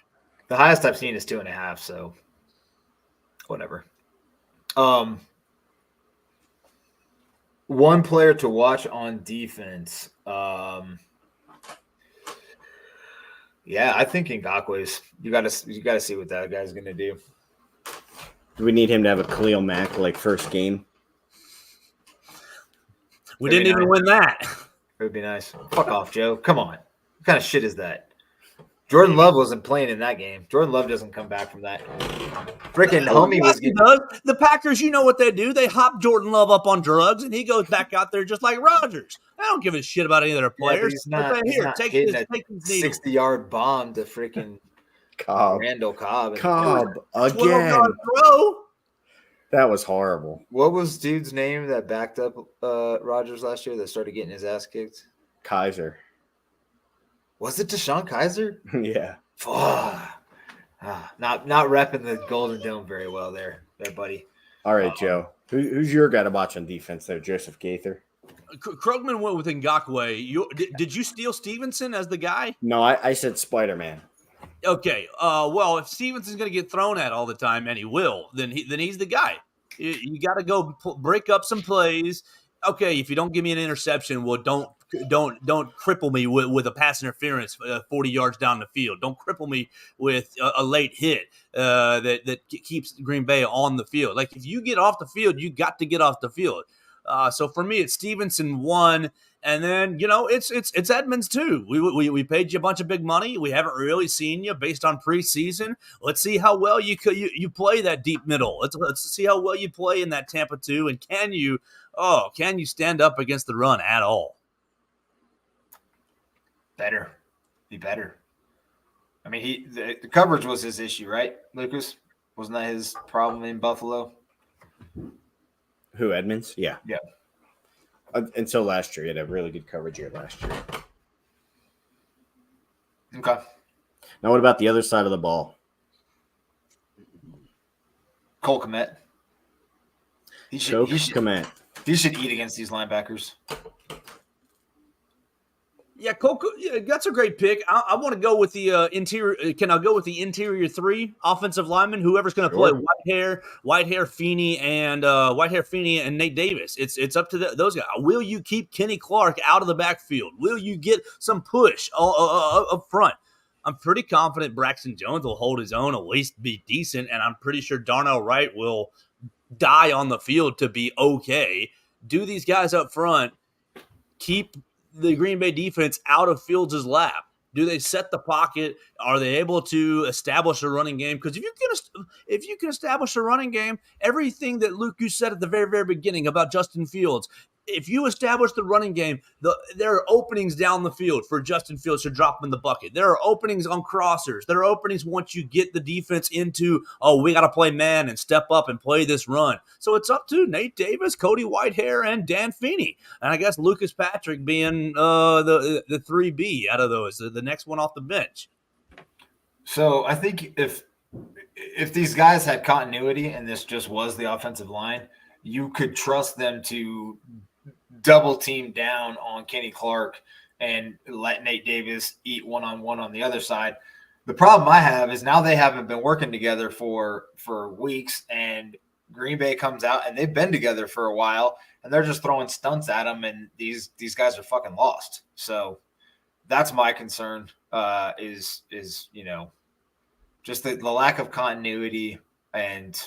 The highest I've seen is 2.5. So whatever. One player to watch on defense. Yeah, I think Ngakwe's. You got to see what that guy's going to do. Do we need him to have a Khalil Mack like first game? We didn't even win that. It would be nice. Fuck off, Joe. Come on. What kind of shit is that? Jordan Love wasn't playing in that game. Jordan Love doesn't come back from that. Freaking homie was getting. The Packers, you know what they do? They hop Jordan Love up on drugs, and he goes back out there just like Rodgers. I don't give a shit about any of their players. He's not hitting a 60-yard bomb to freaking Randall Cobb. Again. That was horrible. What was dude's name that backed up Rodgers last year that started getting his ass kicked? Kaiser. Was it DeShone Kizer? Yeah. Not repping the Golden Dome very well there, buddy. All right, Joe. Who's your guy to watch on defense there? Joseph Gaither? Krugman went with Ngakoue. Did you steal Stevenson as the guy? No, I said Spider-Man. Okay. Well, if Stevenson's going to get thrown at all the time, and he will, then he's the guy. You got to go break up some plays. Okay, if you don't give me an interception, well, don't cripple me with a pass interference 40 yards down the field. Don't cripple me with a late hit that keeps Green Bay on the field. Like, if you get off the field, you got to get off the field. So for me, it's Stevenson 1, and then it's Edmonds 2. We paid you a bunch of big money. We haven't really seen you based on preseason. Let's see how well you play that deep middle. Let's see how well you play in that Tampa 2, and can you stand up against the run at all? Be better. I mean, the coverage was his issue, right, Lucas? Wasn't that his problem in Buffalo? Who, Edmonds? Yeah. Yeah. Until last year. He had a really good coverage year last year. Okay. Now, what about the other side of the ball? Cole Kmet. He should eat against these linebackers. Yeah, yeah, that's a great pick. I want to go with the interior. Can I go with the interior 3 offensive linemen? Whoever's going to play Whitehair, Feeney, and Nate Davis. It's up to those guys. Will you keep Kenny Clark out of the backfield? Will you get some push up front? I'm pretty confident Braxton Jones will hold his own, at least be decent, and I'm pretty sure Darnell Wright will die on the field to be okay. Do these guys up front keep the Green Bay defense out of Fields' lap? Do they set the pocket? Are they able to establish a running game? Because if you can establish a running game, everything that Luke, you said at the very, very beginning about Justin Fields, if you establish the running game, there are openings down the field for Justin Fields to drop in the bucket. There are openings on crossers. There are openings once you get the defense into, we got to play man and step up and play this run. So it's up to Nate Davis, Cody Whitehair, and Dan Feeney. And I guess Lucas Patrick being the 3B out of those, the next one off the bench. So I think if these guys had continuity and this just was the offensive line, you could trust them to double team down on Kenny Clark and let Nate Davis eat one-on-one on the other side. The problem I have is now they haven't been working together for weeks, and Green Bay comes out and they've been together for a while and they're just throwing stunts at them, and these guys are fucking lost. So that's my concern, is just the lack of continuity and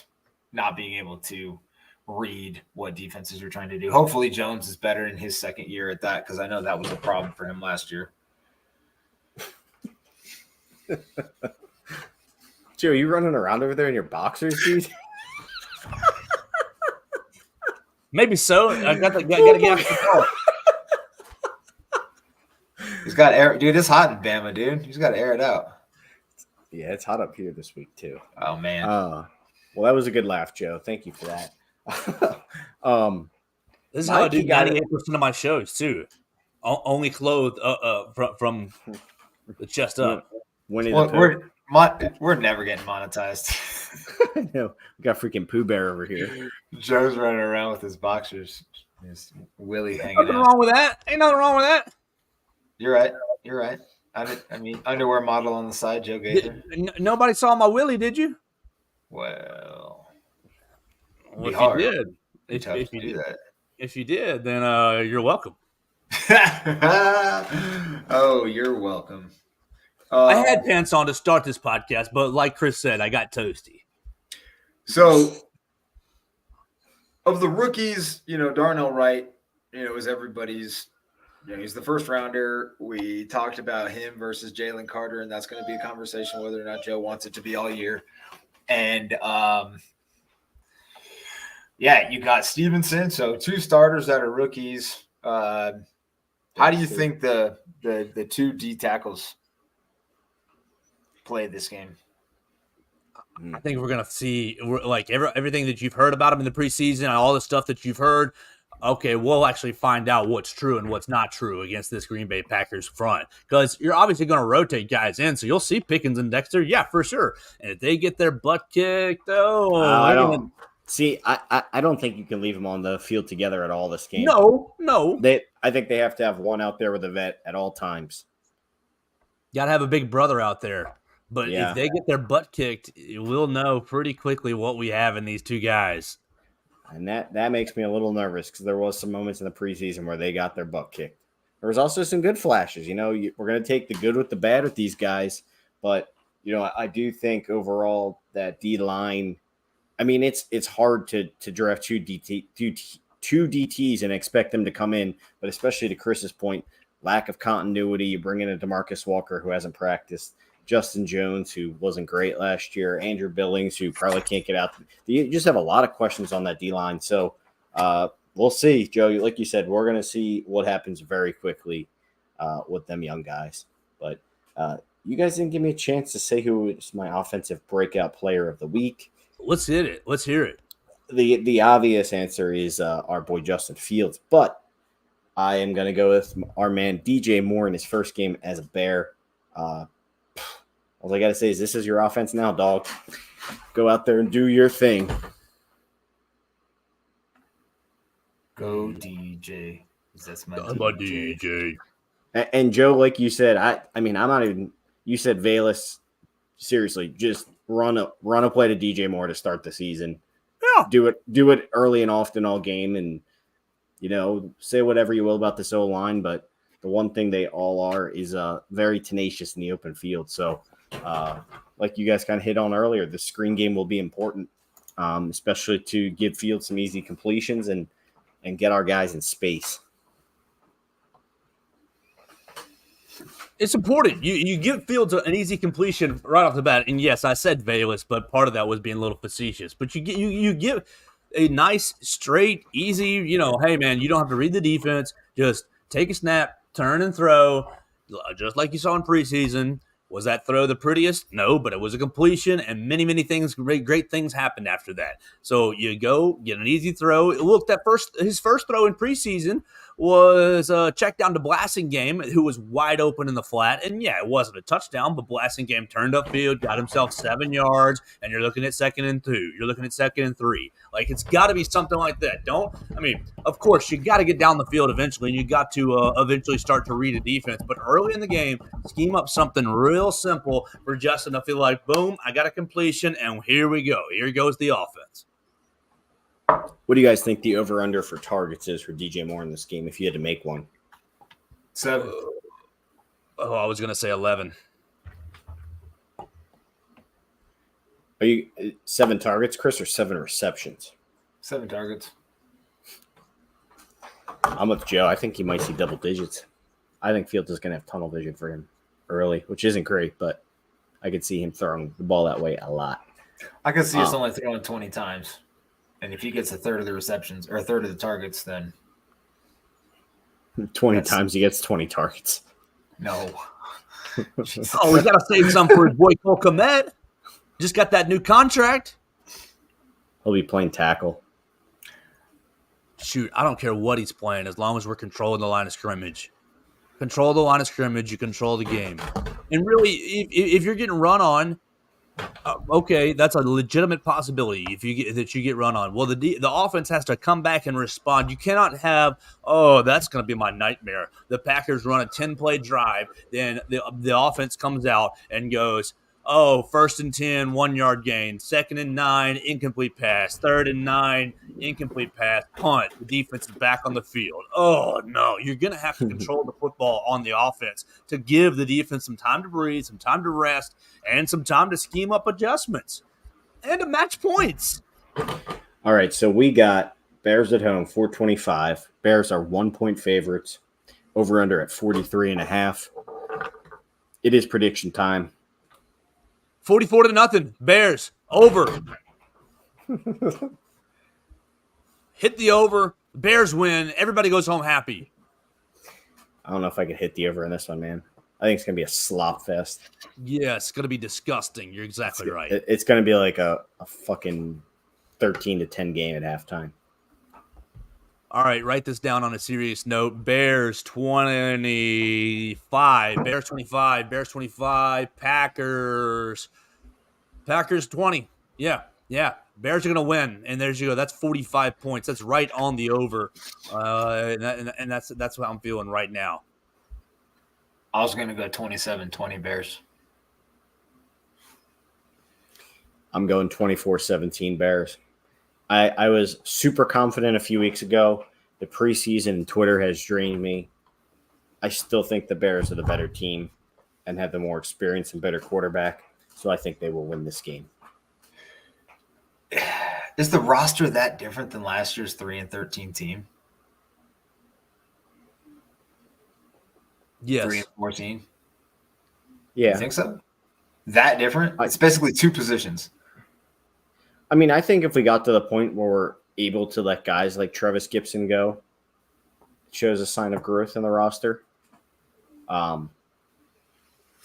not being able to read what defenses are trying to do. Hopefully Jones is better in his second year at that, because I know that was a problem for him last year. Joe, you running around over there in your boxers, dude? Maybe so. I got to get out the car. He's got air, dude. It's hot in Bama, dude. He's got to air it out. Yeah, it's hot up here this week too. Oh man. Well, that was a good laugh, Joe. Thank you for that. This is how I do 98% of my shows too. Only clothed from the chest up. We're never getting monetized. No, we got freaking Pooh Bear over here. Joe's running around with his boxers, his Willie hanging Nothing out. wrong with that. Ain't nothing wrong with that. You're right. I mean, underwear model on the side, Joe Gaither. Nobody saw my Willie, did you? Well, If hard. you did, if you did, then you're welcome. Oh, you're welcome. I had pants on to start this podcast, but like Chris said, I got toasty. So, of the rookies, Darnell Wright, is everybody's. He's the first rounder. We talked about him versus Jalen Carter, and that's going to be a conversation whether or not Joe wants it to be all year. And you got Stevenson. So 2 starters that are rookies. How do you think the 2 D tackles play this game? I think we're gonna see everything that you've heard about him in the preseason and all the stuff that you've heard. Okay, we'll actually find out what's true and what's not true against this Green Bay Packers front, because you're obviously going to rotate guys in, so you'll see Pickens and Dexter, yeah, for sure. And if they get their butt kicked, I don't think you can leave them on the field together at all this game. No. I think they have to have one out there with a vet at all times. Got to have a big brother out there. But Yeah. if they get their butt kicked, we'll know pretty quickly what we have in these 2 guys. And that makes me a little nervous, because there was some moments in the preseason where they got their butt kicked. There was also some good flashes. We're going to take the good with the bad with these guys. But, I do think overall that D-line, I mean, it's hard to draft two DTs and expect them to come in. But especially to Chris's point, lack of continuity. You bring in a DeMarcus Walker who hasn't practiced. Justin Jones, who wasn't great last year, Andrew Billings, who probably can't get out. You just have a lot of questions on that D-line. So we'll see, Joe. Like you said, we're going to see what happens very quickly with them young guys. But you guys didn't give me a chance to say who is my offensive breakout player of the week. Let's hit it. Let's hear it. The obvious answer is our boy Justin Fields. But I am going to go with our man DJ Moore in his first game as a Bear. All I got to say is this is your offense now, dog. Go out there and do your thing. Go DJ. That's my I'm a DJ. And Joe, like you said, I mean, I'm not even. You said Velus. Seriously, just run a play to DJ Moore to start the season. Yeah. Do it early and often all game, and say whatever you will about this O-line, but the one thing they all are is very tenacious in the open field. So, like you guys kind of hit on earlier, the screen game will be important, especially to give Fields some easy completions and get our guys in space. It's important. You give Fields an easy completion right off the bat. And yes, I said Velus, but part of that was being a little facetious. But you give a nice, straight, easy, hey, man, you don't have to read the defense. Just take a snap, turn and throw, just like you saw in preseason. Was that throw the prettiest? No, but it was a completion, and many, many things, great things happened after that. So you go, get an easy throw. Look, his first throw in preseason was a check down to Blasingame, who was wide open in the flat. And yeah, it wasn't a touchdown, but Blasingame turned upfield, got himself 7 yards, and you're looking at 2nd and 2. You're looking at 2nd and 3. Like, it's got to be something like that. Of course, you got to get down the field eventually, and you got to eventually start to read a defense. But early in the game, scheme up something real simple for Justin to feel like, boom, I got a completion, and here we go. Here goes the offense. What do you guys think the over-under for targets is for DJ Moore in this game if you had to make one? 7. I was going to say 11. Are you 7 targets, Chris, or 7 receptions? 7 targets. I'm with Joe. I think he might see double digits. I think Fields is going to have tunnel vision for him early, which isn't great, but I could see him throwing the ball that way a lot. I could see us only throwing 20 times. And if he gets a third of the receptions or a third of the targets, then 20 times he gets 20 targets. No. Oh, we got to save some for his boy Cole Kmet. Just got that new contract. He'll be playing tackle. Shoot, I don't care what he's playing as long as we're controlling the line of scrimmage. Control the line of scrimmage, you control the game. And really, if you're getting run on, okay, that's a legitimate possibility if you get run on. Well, the offense has to come back and respond. You cannot have, that's going to be my nightmare. The Packers run a 10-play drive, then the offense comes out and goes, 1st and 10, 1 yard gain. 2nd and 9, incomplete pass. 3rd and 9, incomplete pass. Punt. The defense is back on the field. Oh, no. You're going to have to control the football on the offense to give the defense some time to breathe, some time to rest, and some time to scheme up adjustments and to match points. All right, so we got Bears at home, 425. Bears are 1-point favorites. Over under at 43.5. It is prediction time. 44-0. Bears. Over. Hit the over. Bears win. Everybody goes home happy. I don't know if I could hit the over in this one, man. I think it's going to be a slop fest. Yeah, it's going to be disgusting. You're exactly right. It's going to be like a fucking 13-10 game at halftime. All right, write this down on a serious note. Bears 25. Bears 25. Bears 25. Packers 20. Yeah. Bears are going to win, and there you go. That's 45 points. That's right on the over, and that's what I'm feeling right now. I was going to go 27-20 Bears. I'm going 24-17 Bears. I was super confident a few weeks ago. The preseason Twitter has drained me. I still think the Bears are the better team and have the more experience and better quarterback, so I think they will win this game. Is the roster that different than last year's 3-13 team? Yes. 3-14? Yeah. You think so? That different? It's basically 2 positions. I mean, I think if we got to the point where we're able to let guys like Travis Gibson go, it shows a sign of growth in the roster. And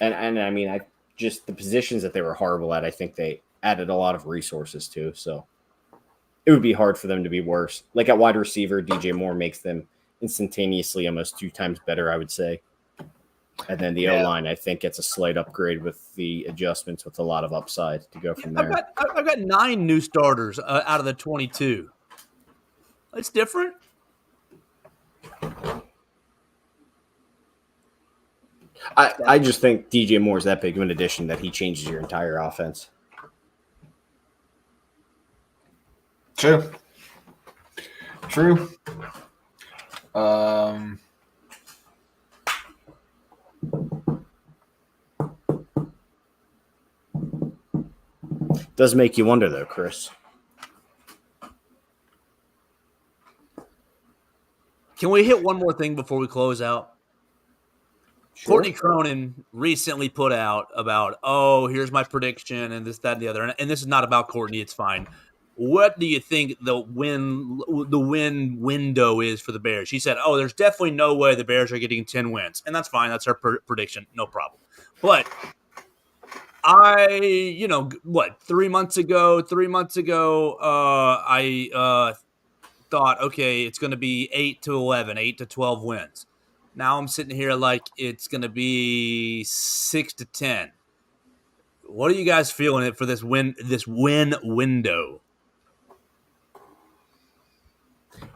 I mean, I just the positions that they were horrible at, I think they added a lot of resources to. So it would be hard for them to be worse. Like at wide receiver, DJ Moore makes them instantaneously almost 2 times better, I would say. And then the O-line, I think, gets a slight upgrade with the adjustments with a lot of upside to go from there. I've got 9 new starters out of the 22. It's different. I just think DJ Moore is that big of an addition that he changes your entire offense. True. Does make you wonder, though, Chris. Can we hit one more thing before we close out? Sure. Courtney Cronin recently put out about, here's my prediction and this, that, and the other. And this is not about Courtney. It's fine. What do you think the win window is for the Bears? She said, there's definitely no way the Bears are getting 10 wins. And that's fine. That's her prediction. No problem. But 3 months ago, I thought, okay, it's going to be 8 to 11, 8 to 12 wins. Now I'm sitting here like it's going to be 6 to 10. What are you guys feeling for this win window?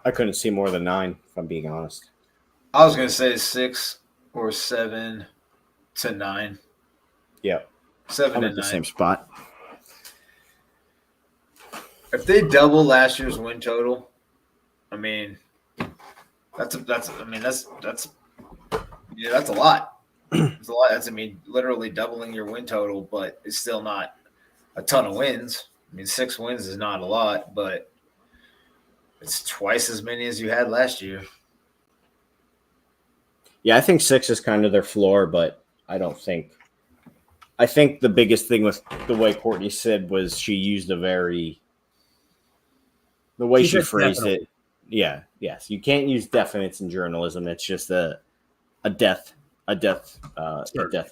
I couldn't see more than 9, if I'm being honest. I was going to say 6 or 7 to 9. Yeah. 7 I'm to at the 9. same spot. If they double last year's win total, I mean, that's a lot. It's a lot. Literally doubling your win total, but it's still not a ton of wins. 6 wins is not a lot, but it's twice as many as you had last year. Yeah, I think 6 is kind of their floor, but I think the biggest thing with the way Courtney said was she used the way she phrased it. Yeah, yes. You can't use definites in journalism. It's just a death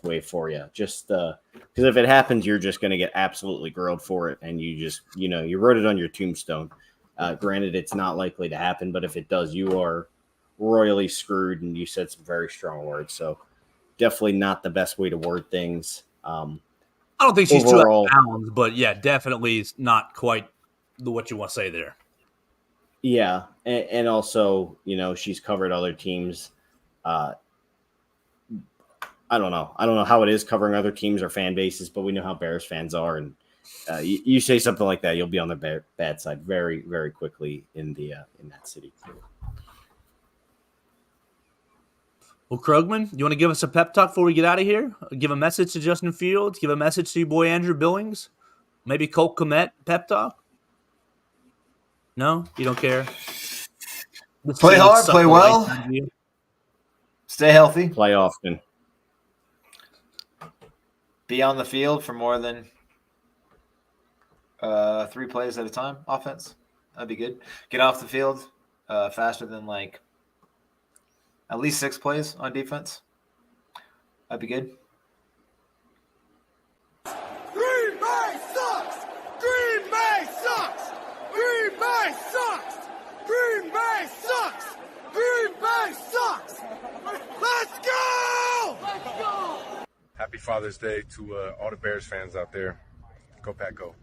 wave for you. Just because if it happens, you're just going to get absolutely grilled for it, and you just you wrote it on your tombstone. Granted, it's not likely to happen, but if it does, you are royally screwed. And you said some very strong words, so definitely not the best way to word things. I don't think she's overall, 2 pounds, but yeah, definitely is not quite what you want to say there. Yeah, and also, she's covered other teams. I don't know how it is covering other teams or fan bases, but we know how Bears fans are, and you say something like that, you'll be on the bad side very, very quickly in that city. Well, Krogman, you want to give us a pep talk before we get out of here? Give a message to Justin Fields. Give a message to your boy Andrew Billings. Maybe Colt Kmet pep talk. No, you don't care. Play hard, play well, stay healthy, play often, be on the field for more than 3 plays at a time. Offense, that'd be good. Get off the field faster than at least 6 plays on defense. That'd be good. Green Bay sucks! Green Bay sucks! Green Bay sucks! Green Bay sucks! Green Bay sucks! Let's go! Let's go! Happy Father's Day to all the Bears fans out there. Go Pack Go.